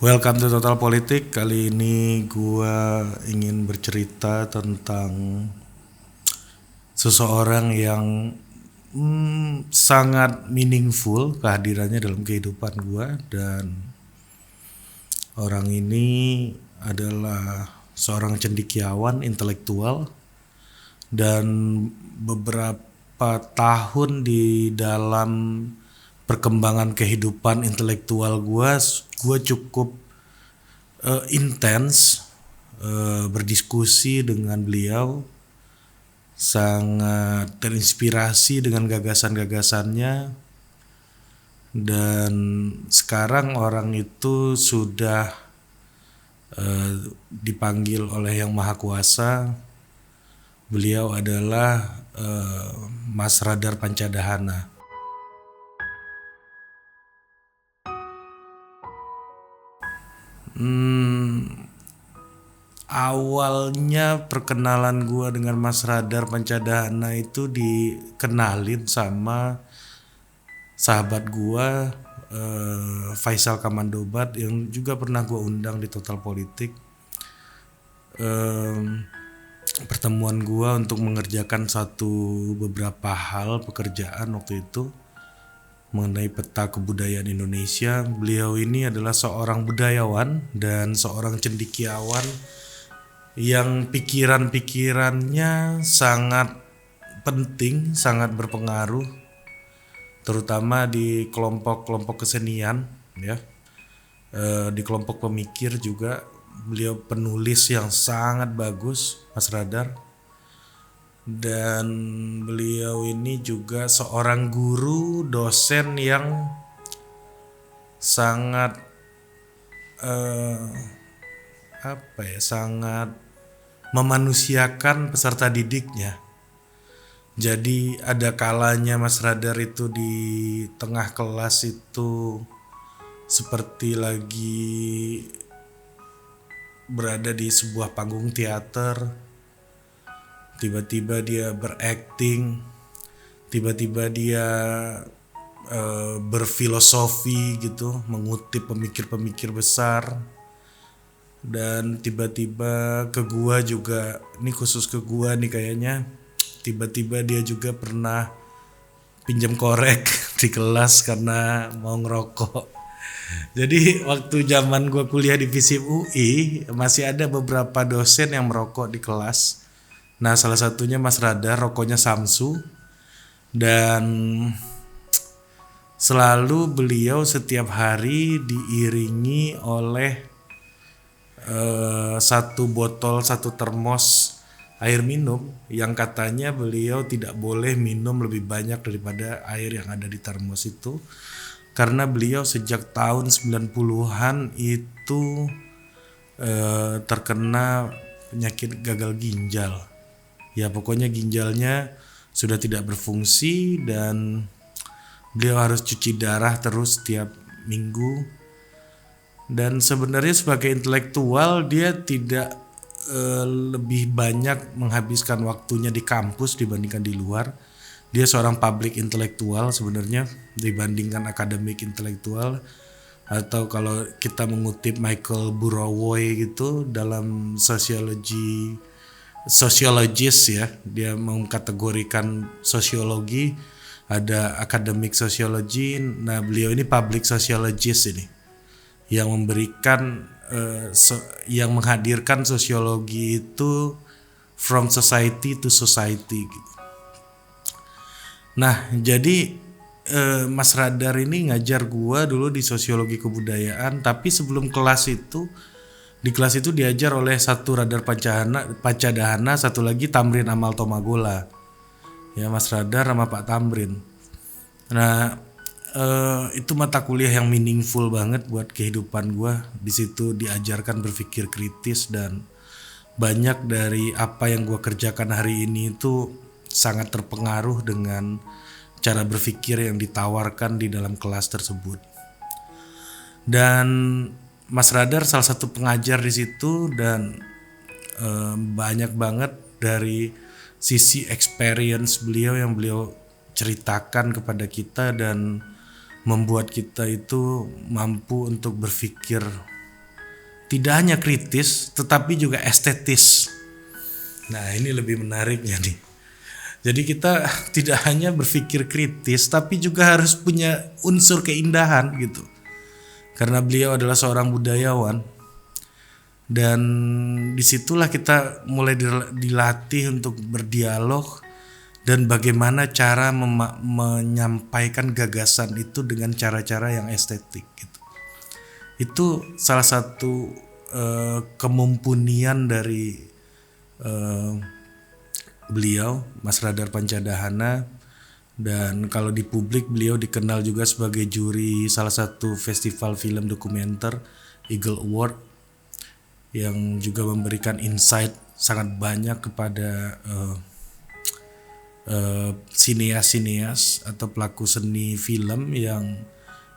Welcome to Total Politik. Kali ini gua ingin bercerita tentang seseorang yang sangat meaningful kehadirannya dalam kehidupan gua, dan orang ini adalah seorang cendekiawan intelektual, dan beberapa tahun di dalam perkembangan kehidupan intelektual gue cukup intens berdiskusi dengan beliau, sangat terinspirasi dengan gagasan-gagasannya, dan sekarang orang itu sudah dipanggil oleh Yang Maha Kuasa. Beliau adalah Mas Radar Pancadhana. Awalnya perkenalan gua dengan Mas Radar Pancadhana itu dikenalin sama sahabat gua, Faisal Kamandobat, yang juga pernah gua undang di Total Politik. Pertemuan gua untuk mengerjakan beberapa hal pekerjaan waktu itu mengenai peta kebudayaan Indonesia. Beliau ini adalah seorang budayawan dan seorang cendekiawan yang pikiran-pikirannya sangat penting, sangat berpengaruh, terutama di kelompok-kelompok kesenian, ya. Di kelompok pemikir juga. Beliau penulis yang sangat bagus, Mas Radar. Dan beliau ini juga seorang guru, dosen yang sangat sangat memanusiakan peserta didiknya. Jadi ada kalanya Mas Radar itu di tengah kelas itu seperti lagi berada di sebuah panggung teater. Tiba-tiba dia berakting, tiba-tiba dia berfilosofi gitu, mengutip pemikir-pemikir besar. Dan tiba-tiba ke gua juga, ini khusus ke gua nih kayaknya, tiba-tiba dia juga pernah pinjam korek di kelas karena mau ngerokok. Jadi waktu zaman gua kuliah di FISIP UI masih ada beberapa dosen yang merokok di kelas. Nah, salah satunya Mas Radar, rokoknya Samsu, dan selalu beliau setiap hari diiringi oleh satu termos air minum yang katanya beliau tidak boleh minum lebih banyak daripada air yang ada di termos itu, karena beliau sejak tahun 90-an itu terkena penyakit gagal ginjal. Ya pokoknya ginjalnya sudah tidak berfungsi dan beliau harus cuci darah terus setiap minggu. Dan sebenarnya sebagai intelektual dia tidak lebih banyak menghabiskan waktunya di kampus dibandingkan di luar. Dia seorang public intelektual sebenarnya dibandingkan akademik intelektual. Atau kalau kita mengutip Michael Burawoy gitu dalam sosiologis ya, dia mengkategorikan sosiologi, ada academic sociology. Nah beliau ini public sociologist ini, yang memberikan yang menghadirkan sosiologi itu from society to society gitu. Nah jadi Mas Radar ini ngajar gua dulu di sosiologi kebudayaan, tapi sebelum kelas itu, di kelas itu diajar oleh satu Radar Pancadhana, satu lagi Tamrin Amal Tomagola. Ya, Mas Radar sama Pak Tamrin. Nah, itu mata kuliah yang meaningful banget buat kehidupan gua. Di situ diajarkan berpikir kritis, dan banyak dari apa yang gua kerjakan hari ini itu sangat terpengaruh dengan cara berpikir yang ditawarkan di dalam kelas tersebut. Dan Mas Radar salah satu pengajar di situ, dan banyak banget dari sisi experience beliau yang beliau ceritakan kepada kita dan membuat kita itu mampu untuk berpikir tidak hanya kritis tetapi juga estetis. Nah, ini lebih menariknya nih. Jadi kita tidak hanya berpikir kritis tapi juga harus punya unsur keindahan gitu. Karena beliau adalah seorang budayawan. Dan disitulah kita mulai dilatih untuk berdialog dan bagaimana cara menyampaikan gagasan itu dengan cara-cara yang estetik gitu. Itu salah satu kemumpunian dari beliau, Mas Radar Pancadahana. Dan kalau di publik beliau dikenal juga sebagai juri salah satu festival film dokumenter Eagle Award, yang juga memberikan insight sangat banyak kepada sineas-sineas atau pelaku seni film yang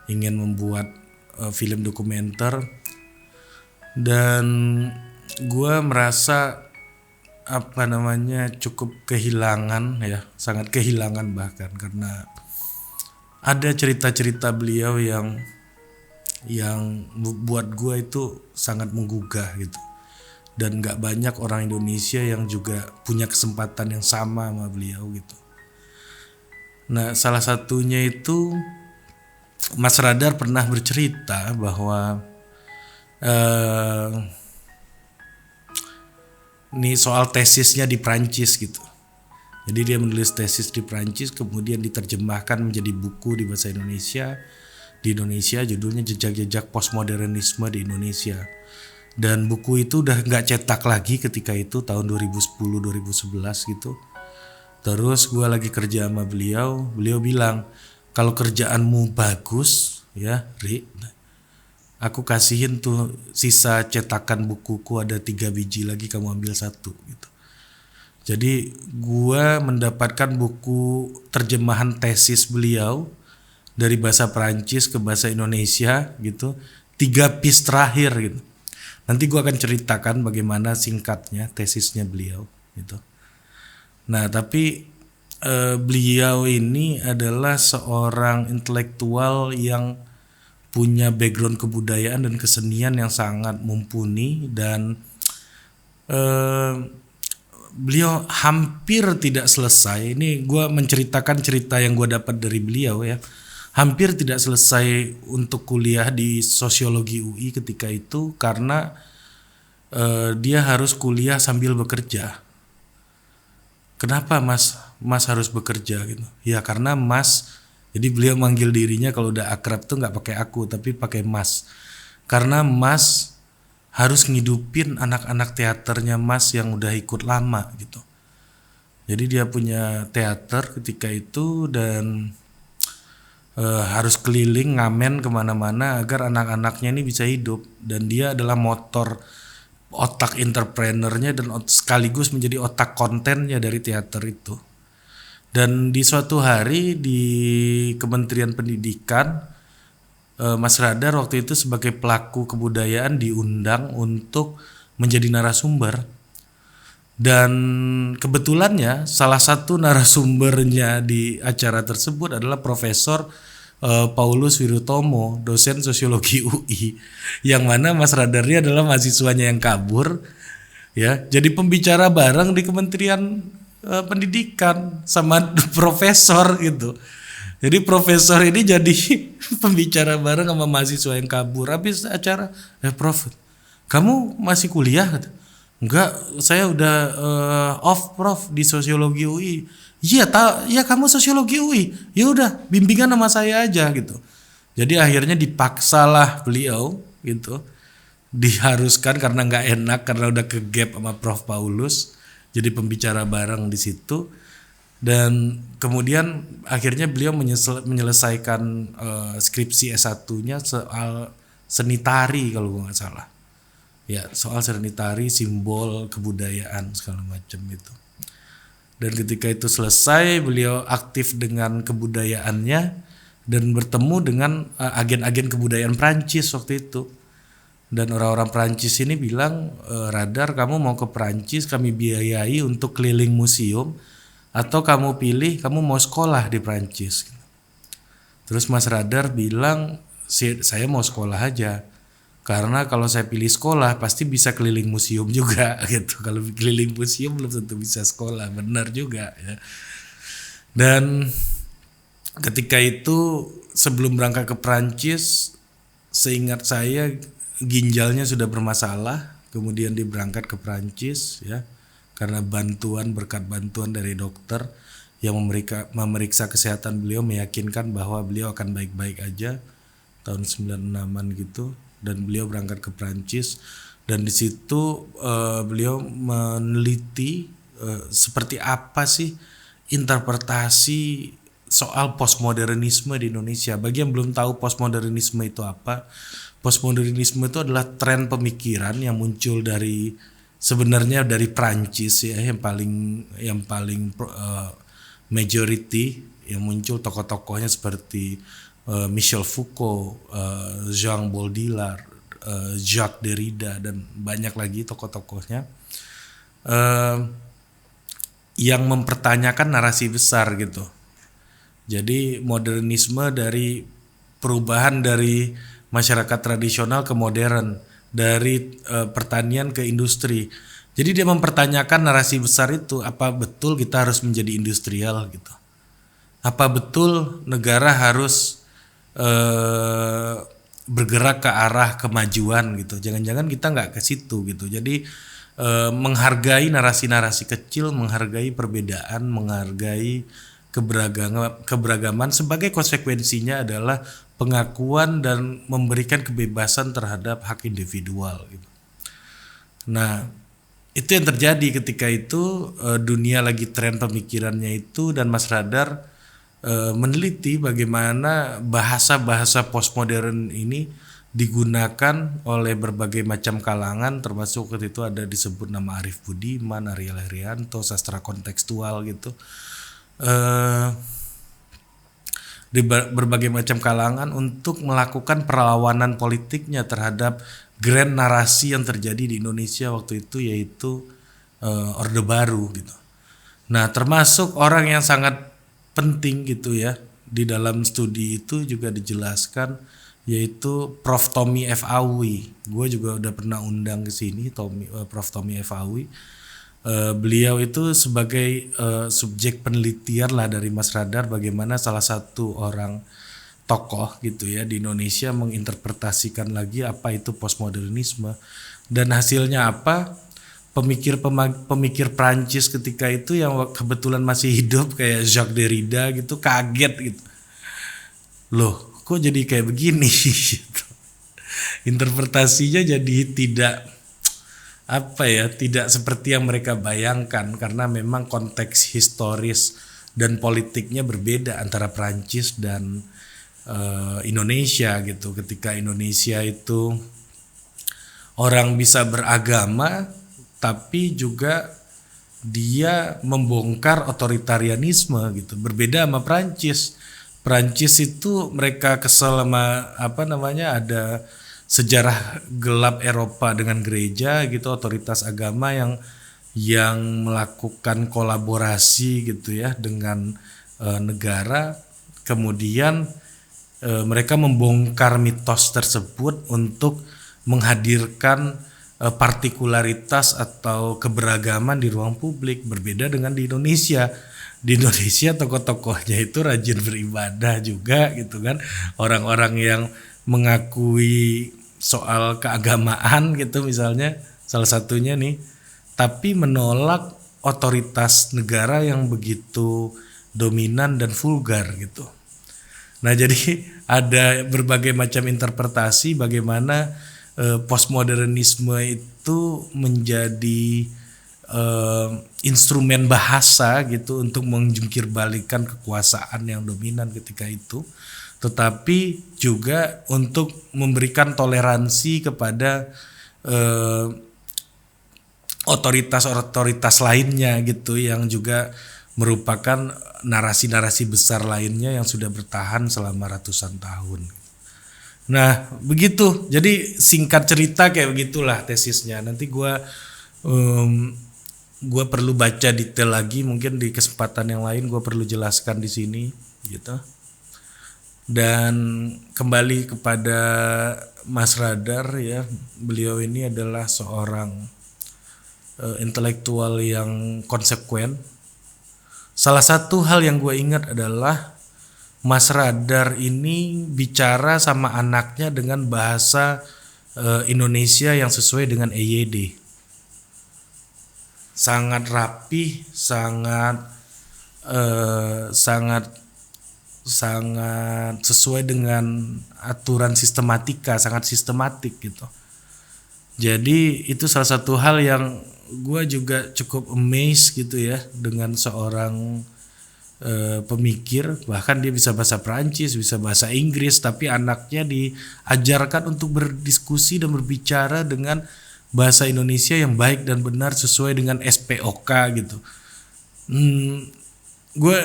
ingin membuat film dokumenter. Dan gue merasa cukup kehilangan ya, sangat kehilangan bahkan, karena ada cerita-cerita beliau yang buat gue itu sangat menggugah gitu. Dan gak banyak orang Indonesia yang juga punya kesempatan yang sama sama beliau gitu. Nah, salah satunya itu Mas Radar pernah bercerita bahwa ini soal tesisnya di Prancis gitu. Jadi dia menulis tesis di Prancis, kemudian diterjemahkan menjadi buku di bahasa Indonesia. Di Indonesia judulnya Jejak-Jejak Postmodernisme di Indonesia. Dan buku itu udah gak cetak lagi ketika itu, tahun 2010-2011 gitu. Terus gue lagi kerja sama beliau bilang, kalau kerjaanmu bagus ya Ri, aku kasihin tuh sisa cetakan bukuku ada 3 biji lagi, kamu ambil 1 gitu. Jadi gue mendapatkan buku terjemahan tesis beliau dari bahasa Perancis ke bahasa Indonesia gitu, 3 piece terakhir gitu. Nanti gue akan ceritakan bagaimana singkatnya tesisnya beliau gitu. Nah, tapi beliau ini adalah seorang intelektual yang punya background kebudayaan dan kesenian yang sangat mumpuni. Dan beliau hampir tidak selesai. Ini gue menceritakan cerita yang gue dapat dari beliau ya. Hampir tidak selesai untuk kuliah di sosiologi UI ketika itu karena dia harus kuliah sambil bekerja. Kenapa Mas harus bekerja gitu? Ya karena Mas, jadi beliau manggil dirinya kalau udah akrab tuh nggak pakai aku tapi pakai Mas. Karena Mas harus ngidupin anak-anak teaternya Mas yang udah ikut lama gitu. Jadi dia punya teater ketika itu dan harus keliling ngamen kemana-mana agar anak-anaknya ini bisa hidup. Dan dia adalah motor otak entrepreneurnya dan sekaligus menjadi otak kontennya dari teater itu. Dan di suatu hari di Kementerian Pendidikan, Mas Radar waktu itu sebagai pelaku kebudayaan diundang untuk menjadi narasumber. Dan kebetulannya salah satu narasumbernya di acara tersebut adalah Profesor Paulus Wirutomo, dosen sosiologi UI, yang mana Mas Radarnya adalah mahasiswanya yang kabur ya. Jadi pembicara bareng di Kementerian Pendidikan sama profesor gitu. Jadi profesor ini jadi pembicara bareng sama mahasiswa yang kabur. Habis acara, Prof, kamu masih kuliah? Enggak, saya udah off Prof di sosiologi UI. Iya, ya kamu sosiologi UI. Ya udah, bimbingan sama saya aja gitu. Jadi akhirnya dipaksalah beliau gitu. Diharuskan karena nggak enak karena udah ke gap sama Prof Paulus. Jadi pembicara bareng di situ. Dan kemudian akhirnya beliau menyelesaikan skripsi S1-nya soal seni tari kalau nggak salah. Ya, soal seni tari, simbol kebudayaan segala macam itu. Dan ketika itu selesai, beliau aktif dengan kebudayaannya dan bertemu dengan agen-agen kebudayaan Prancis waktu itu. Dan orang-orang Prancis ini bilang, Radar kamu mau ke Prancis, kami biayai untuk keliling museum, atau kamu pilih kamu mau sekolah di Prancis. Terus Mas Radar bilang, saya mau sekolah aja. Karena kalau saya pilih sekolah pasti bisa keliling museum juga gitu. Kalau keliling museum belum tentu bisa sekolah, benar juga ya. Dan ketika itu sebelum berangkat ke Prancis, seingat saya ginjalnya sudah bermasalah, kemudian dia berangkat ke Prancis ya. Karena berkat bantuan dari dokter yang memeriksa kesehatan beliau, meyakinkan bahwa beliau akan baik-baik aja tahun 96-an gitu, dan beliau berangkat ke Prancis dan di situ beliau meneliti seperti apa sih interpretasi soal postmodernisme di Indonesia. Bagi yang belum tahu postmodernisme itu apa, postmodernisme itu adalah tren pemikiran yang muncul sebenarnya dari Prancis ya, yang paling majority, yang muncul tokoh-tokohnya seperti Michel Foucault, Jean Baudrillard, Jacques Derrida dan banyak lagi tokoh-tokohnya yang mempertanyakan narasi besar gitu. Jadi modernisme dari perubahan dari masyarakat tradisional ke modern, dari pertanian ke industri. Jadi dia mempertanyakan narasi besar itu, apa betul kita harus menjadi industrial gitu? Apa betul negara harus bergerak ke arah kemajuan gitu? Jangan-jangan kita nggak ke situ gitu. Jadi menghargai narasi-narasi kecil, menghargai perbedaan, menghargai keberagaman sebagai konsekuensinya adalah pengakuan dan memberikan kebebasan terhadap hak individual gitu. Nah, itu yang terjadi ketika itu dunia lagi tren pemikirannya itu, dan Mas Radar meneliti bagaimana bahasa-bahasa postmodern ini digunakan oleh berbagai macam kalangan, termasuk waktu itu ada disebut nama Arief Budiman, Aryal Herianto, sastra kontekstual gitu. Di berbagai macam kalangan untuk melakukan perlawanan politiknya terhadap grand narasi yang terjadi di Indonesia waktu itu, yaitu Orde Baru gitu. Nah, termasuk orang yang sangat penting gitu ya di dalam studi itu juga dijelaskan, yaitu Prof. Tommy F. Awi. Gue juga udah pernah undang ke sini Prof. Tommy F. Awi. Beliau itu sebagai subjek penelitian lah dari Mas Radar, bagaimana salah satu orang tokoh gitu ya di Indonesia menginterpretasikan lagi apa itu postmodernisme, dan hasilnya apa, pemikir Prancis ketika itu yang kebetulan masih hidup kayak Jacques Derrida gitu kaget gitu, loh kok jadi kayak begini gitu. Interpretasinya jadi tidak seperti yang mereka bayangkan, karena memang konteks historis dan politiknya berbeda antara Prancis dan Indonesia gitu. Ketika Indonesia itu orang bisa beragama, tapi juga dia membongkar otoritarianisme gitu. Berbeda sama Prancis. Prancis itu mereka kesel sama ada sejarah gelap Eropa dengan gereja gitu, otoritas agama yang melakukan kolaborasi gitu ya dengan negara. Kemudian mereka membongkar mitos tersebut untuk menghadirkan partikularitas atau keberagaman di ruang publik. Berbeda dengan di Indonesia. Di Indonesia tokoh-tokohnya itu rajin beribadah juga gitu kan, orang-orang yang mengakui soal keagamaan gitu misalnya salah satunya nih, tapi menolak otoritas negara yang begitu dominan dan vulgar gitu. Nah, jadi ada berbagai macam interpretasi bagaimana postmodernisme itu menjadi instrumen bahasa gitu untuk menjungkirbalikkan kekuasaan yang dominan ketika itu, tetapi juga untuk memberikan toleransi kepada otoritas-otoritas lainnya gitu, yang juga merupakan narasi-narasi besar lainnya yang sudah bertahan selama ratusan tahun. Nah, begitu. Jadi singkat cerita kayak begitulah tesisnya. Nanti gue perlu baca detail lagi, mungkin di kesempatan yang lain gue perlu jelaskan di sini gitu. Dan kembali kepada Mas Radar ya, beliau ini adalah seorang intelektual yang konsekuen. Salah satu hal yang gue ingat adalah Mas Radar ini bicara sama anaknya dengan bahasa Indonesia yang sesuai dengan EYD. Sangat rapi, sangat sesuai dengan aturan sistematika, sangat sistematik gitu. Jadi itu salah satu hal yang gue juga cukup amazed gitu ya dengan seorang pemikir, bahkan dia bisa bahasa Perancis, bisa bahasa Inggris, tapi anaknya diajarkan untuk berdiskusi dan berbicara dengan bahasa Indonesia yang baik dan benar sesuai dengan SPOK gitu. Gue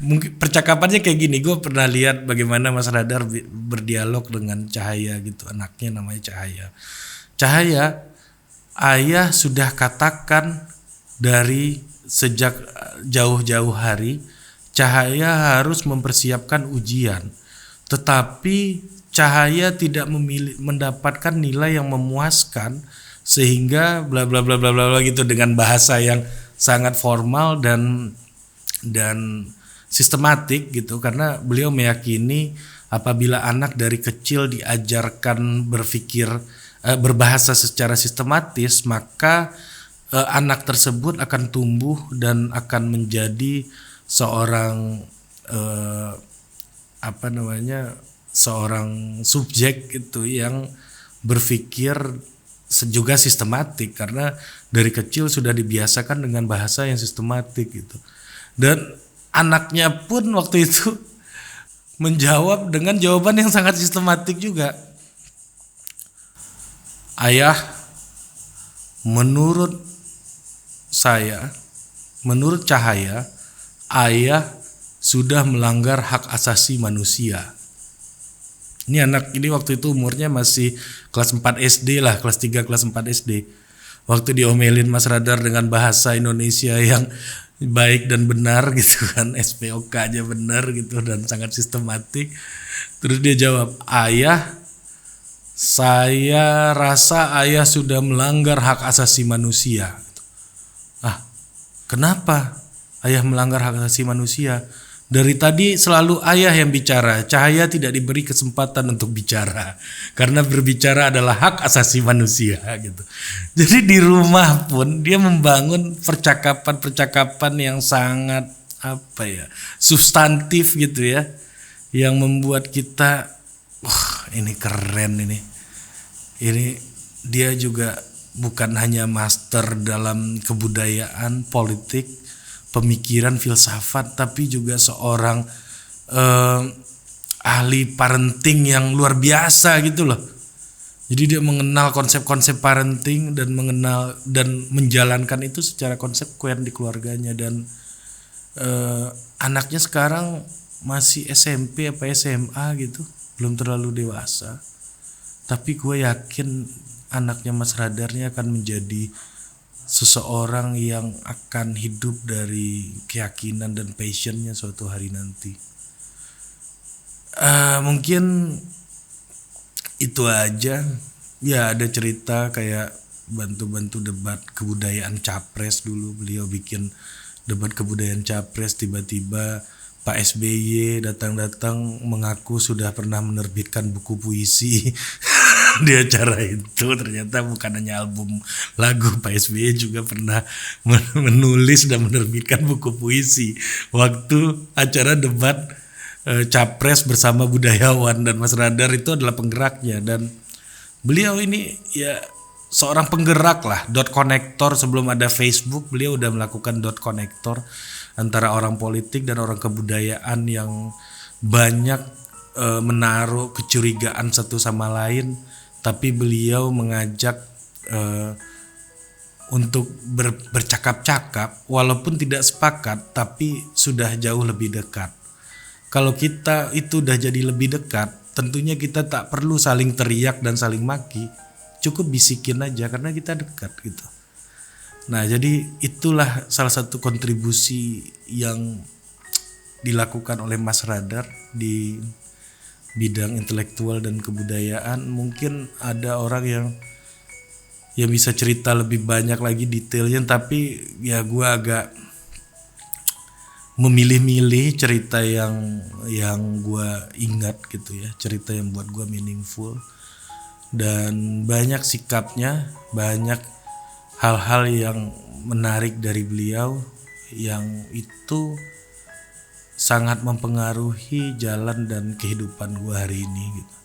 mungkin percakapannya kayak gini, gue pernah lihat bagaimana Mas Radar berdialog dengan Cahaya gitu, anaknya namanya Cahaya, ayah sudah katakan dari sejak jauh-jauh hari Cahaya harus mempersiapkan ujian, tetapi Cahaya tidak mendapatkan nilai yang memuaskan sehingga bla bla bla bla bla gitu dengan bahasa yang sangat formal dan sistematik gitu, karena beliau meyakini apabila anak dari kecil diajarkan berpikir berbahasa secara sistematis, maka anak tersebut akan tumbuh dan akan menjadi seorang seorang subjek itu yang berpikir juga sistematik, karena dari kecil sudah dibiasakan dengan bahasa yang sistematik gitu. Dan anaknya pun waktu itu menjawab dengan jawaban yang sangat sistematik juga. Ayah, menurut Cahaya, ayah sudah melanggar hak asasi manusia. Ini anak ini waktu itu umurnya masih kelas 4 SD lah, kelas 3 kelas 4 SD. Waktu diomelin Mas Radar dengan bahasa Indonesia yang baik dan benar gitu kan, SPOK aja benar gitu dan sangat sistematik. Terus dia jawab, ayah, saya rasa ayah sudah melanggar hak asasi manusia. Kenapa ayah melanggar hak asasi manusia? Dari tadi selalu ayah yang bicara, Cahaya tidak diberi kesempatan untuk bicara karena berbicara adalah hak asasi manusia gitu. Jadi di rumah pun dia membangun percakapan yang sangat substantif gitu ya, yang membuat kita ini keren ini dia juga bukan hanya master dalam kebudayaan, politik, pemikiran, filsafat, tapi juga seorang ahli parenting yang luar biasa gitu loh. Jadi dia mengenal konsep-konsep parenting dan menjalankan itu secara konsekuen di keluarganya. Dan anaknya sekarang masih SMP apa SMA gitu, belum terlalu dewasa. Tapi gue yakin anaknya Mas Radarnya akan menjadi seseorang yang akan hidup dari keyakinan dan passionnya suatu hari nanti. Mungkin itu aja. Ya ada cerita kayak bantu-bantu debat kebudayaan Capres dulu. Beliau bikin debat kebudayaan Capres, tiba-tiba Pak SBY datang-datang mengaku sudah pernah menerbitkan buku puisi di acara itu. Ternyata bukan hanya album lagu, Pak SBY juga pernah menulis dan menerbitkan buku puisi waktu acara debat Capres bersama budayawan, dan Mas Radar itu adalah penggeraknya. Dan beliau ini ya seorang penggerak lah, dot connector. Sebelum ada Facebook, beliau udah melakukan dot connector antara orang politik dan orang kebudayaan yang banyak menaruh kecurigaan satu sama lain, tapi beliau mengajak untuk bercakap-cakap walaupun tidak sepakat, tapi sudah jauh lebih dekat. Kalau kita itu udah jadi lebih dekat, tentunya kita tak perlu saling teriak dan saling maki, cukup bisikin aja karena kita dekat gitu. Nah, jadi itulah salah satu kontribusi yang dilakukan oleh Mas Radar di bidang intelektual dan kebudayaan. Mungkin ada orang yang bisa cerita lebih banyak lagi detailnya, tapi ya gue agak memilih-milih cerita yang gue ingat gitu ya, cerita yang buat gue meaningful. Dan banyak sikapnya, banyak hal-hal yang menarik dari beliau yang itu sangat mempengaruhi jalan dan kehidupan gue hari ini gitu.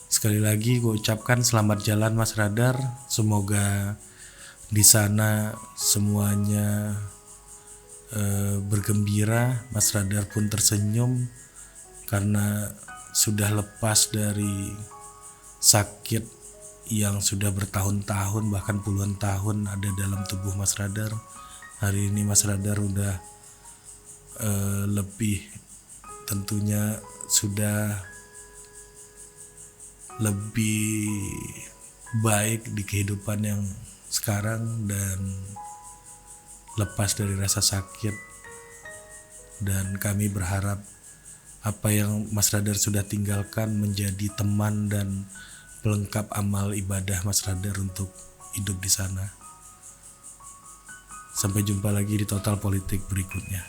Sekali lagi gue ucapkan selamat jalan Mas Radar, semoga di sana semuanya bergembira. Mas Radar pun tersenyum karena sudah lepas dari sakit yang sudah bertahun-tahun bahkan puluhan tahun ada dalam tubuh Mas Radar. Hari ini Mas Radar udah lebih, tentunya sudah lebih baik di kehidupan yang sekarang dan lepas dari rasa sakit. Dan kami berharap apa yang Mas Radar sudah tinggalkan menjadi teman dan pelengkap amal ibadah Mas Radar untuk hidup di sana. Sampai jumpa lagi di Total Politik berikutnya.